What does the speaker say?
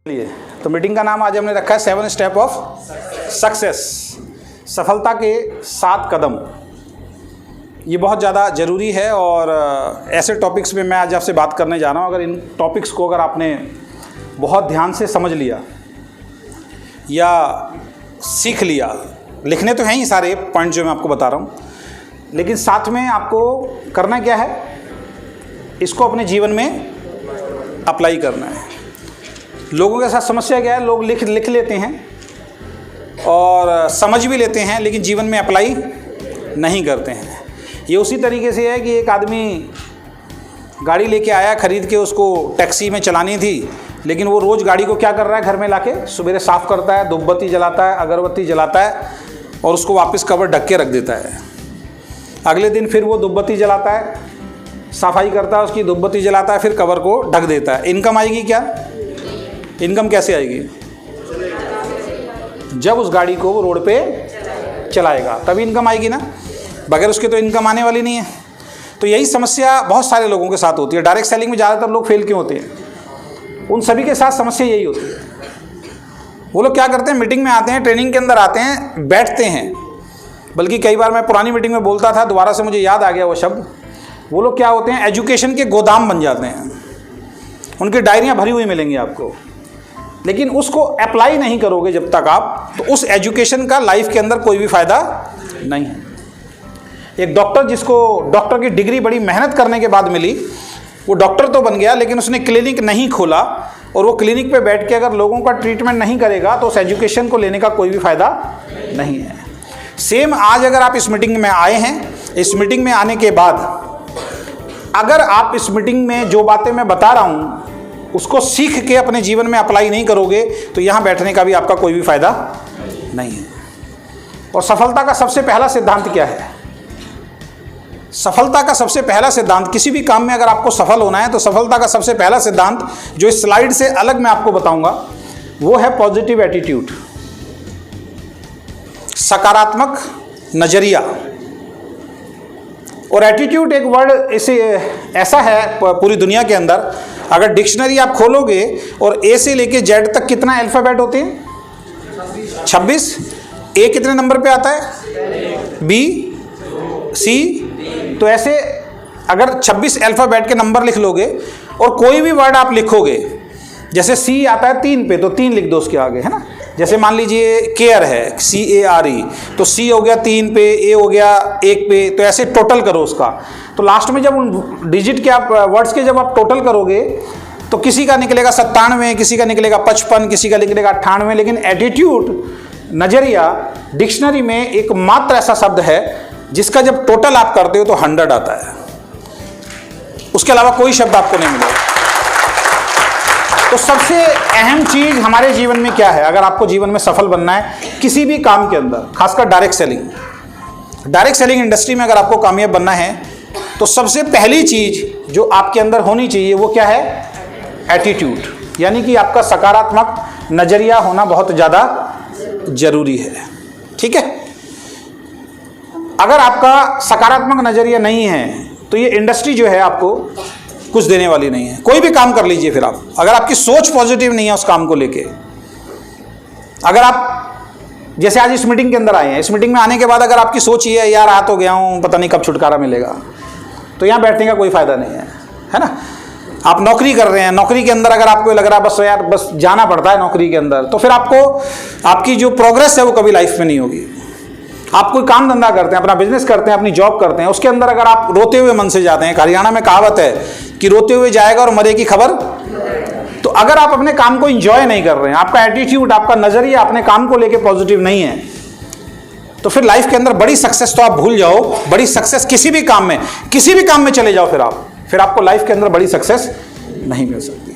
लिए तो मीटिंग का नाम आज हमने रखा है 7 स्टेप ऑफ सक्सेस, सफलता के 7 कदम। ये बहुत ज़्यादा ज़रूरी है और ऐसे टॉपिक्स में मैं आज आपसे बात करने जा रहा हूँ। अगर इन टॉपिक्स को अगर आपने बहुत ध्यान से समझ लिया या सीख लिया, लिखने तो हैं ही सारे पॉइंट जो मैं आपको बता रहा हूँ, लेकिन साथ में आपको करना क्या है, इसको अपने जीवन में अप्लाई करना है। लोगों के साथ समस्या क्या है, लोग लिख लेते हैं और समझ भी लेते हैं लेकिन जीवन में अप्लाई नहीं करते हैं। ये उसी तरीके से है कि एक आदमी गाड़ी लेके आया खरीद के, उसको टैक्सी में चलानी थी, लेकिन वो रोज़ गाड़ी को क्या कर रहा है, घर में लाके सवेरे साफ़ करता है, धूपबत्ती जलाता है, अगरबत्ती जलाता है और उसको वापस कवर ढक के रख देता है। अगले दिन फिर वो धूपबत्ती जलाता है, सफाई करता है, उसकी धूपबत्ती जलाता है, फिर कवर को ढक देता है। इनकम आएगी क्या? इनकम कैसे आएगी? जब उस गाड़ी को वो रोड पे चलाएगा तभी इनकम आएगी ना, बगैर उसके तो इनकम आने वाली नहीं है। तो यही समस्या बहुत सारे लोगों के साथ होती है। डायरेक्ट सेलिंग में ज़्यादातर लोग फेल क्यों होते हैं? उन सभी के साथ समस्या यही होती है। वो लोग क्या करते हैं, मीटिंग में आते हैं, ट्रेनिंग के अंदर आते हैं, बैठते हैं, बल्कि कई बार मैं पुरानी मीटिंग में बोलता था, दोबारा से मुझे याद आ गया वो शब्द। वो लोग क्या होते हैं, एजुकेशन के गोदाम बन जाते हैं। उनकी डायरियाँ भरी हुई मिलेंगी आपको, लेकिन उसको अप्लाई नहीं करोगे जब तक आप, तो उस एजुकेशन का लाइफ के अंदर कोई भी फ़ायदा नहीं है। एक डॉक्टर, जिसको डॉक्टर की डिग्री बड़ी मेहनत करने के बाद मिली, वो डॉक्टर तो बन गया लेकिन उसने क्लिनिक नहीं खोला, और वो क्लिनिक पे बैठ के अगर लोगों का ट्रीटमेंट नहीं करेगा तो उस एजुकेशन को लेने का कोई भी फ़ायदा नहीं है। सेम आज अगर आप इस मीटिंग में आए हैं, इस मीटिंग में आने के बाद अगर आप इस मीटिंग में जो बातें मैं बता रहा हूँ उसको सीख के अपने जीवन में अप्लाई नहीं करोगे तो यहाँ बैठने का भी आपका कोई भी फ़ायदा नहीं है। और सफलता का सबसे पहला सिद्धांत क्या है? सफलता का सबसे पहला सिद्धांत, किसी भी काम में अगर आपको सफल होना है तो सफलता का सबसे पहला सिद्धांत जो इस स्लाइड से अलग मैं आपको बताऊंगा वो है पॉजिटिव एटीट्यूड, सकारात्मक नजरिया। और एटीट्यूड एक वर्ड इसे ऐसा है पूरी दुनिया के अंदर, अगर डिक्शनरी आप खोलोगे और ए से लेके जेड तक कितना अल्फ़ाबेट होते हैं? 26। ए कितने नंबर पे आता है? बी, सी। तो ऐसे अगर 26 अल्फ़ाबेट के नंबर लिख लोगे और कोई भी वर्ड आप लिखोगे, जैसे सी आता है 3 पे तो 3 लिख दो उसके आगे, है ना। जैसे मान लीजिए केयर है, CARE, तो सी हो गया 3 पे, ए हो गया 1 पे, तो ऐसे टोटल करो उसका। तो लास्ट में जब उन डिजिट के आप वर्ड्स के जब आप टोटल करोगे तो किसी का निकलेगा 97, किसी का निकलेगा 55, किसी का निकलेगा 98। लेकिन एटीट्यूड, नज़रिया, डिक्शनरी में एकमात्र ऐसा शब्द है जिसका जब टोटल आप करते हो तो 100 आता है। उसके अलावा कोई शब्द आपको नहीं मिलेगा। तो सबसे अहम चीज़ हमारे जीवन में क्या है, अगर आपको जीवन में सफल बनना है किसी भी काम के अंदर, खासकर डायरेक्ट सेलिंग इंडस्ट्री में अगर आपको कामयाब बनना है तो सबसे पहली चीज़ जो आपके अंदर होनी चाहिए वो क्या है? एटीट्यूड, यानी कि आपका सकारात्मक नज़रिया होना बहुत ज़्यादा ज़रूरी है। ठीक है। अगर आपका सकारात्मक नज़रिया नहीं है तो ये इंडस्ट्री जो है आपको कुछ देने वाली नहीं है। कोई भी काम कर लीजिए, फिर आप अगर आपकी सोच पॉजिटिव नहीं है उस काम को लेके, अगर आप जैसे आज इस मीटिंग के अंदर आए हैं, इस मीटिंग में आने के बाद अगर आपकी सोच ये है यार आ तो गया हूँ, पता नहीं कब छुटकारा मिलेगा, तो यहाँ बैठने का कोई फ़ायदा नहीं है ना। आप नौकरी कर रहे हैं, नौकरी के अंदर अगर आपको लग रहा है बस यार बस जाना पड़ता है नौकरी के अंदर, तो फिर आपकी जो प्रोग्रेस है वो कभी लाइफ में नहीं होगी। आप कोई काम धंधा करते हैं, अपना बिजनेस करते हैं, अपनी जॉब करते हैं, उसके अंदर अगर आप रोते हुए मन से जाते हैं, हरियाणा में कहावत है कि रोते हुए जाएगा और मरे की खबर। तो अगर आप अपने काम को एंजॉय नहीं कर रहे हैं, आपका एटीट्यूड, आपका नज़रिया अपने काम को लेके पॉजिटिव नहीं है, तो फिर लाइफ के अंदर बड़ी सक्सेस तो आप भूल जाओ। बड़ी सक्सेस किसी भी काम में चले जाओ, फिर आपको लाइफ के अंदर बड़ी सक्सेस नहीं मिल सकती।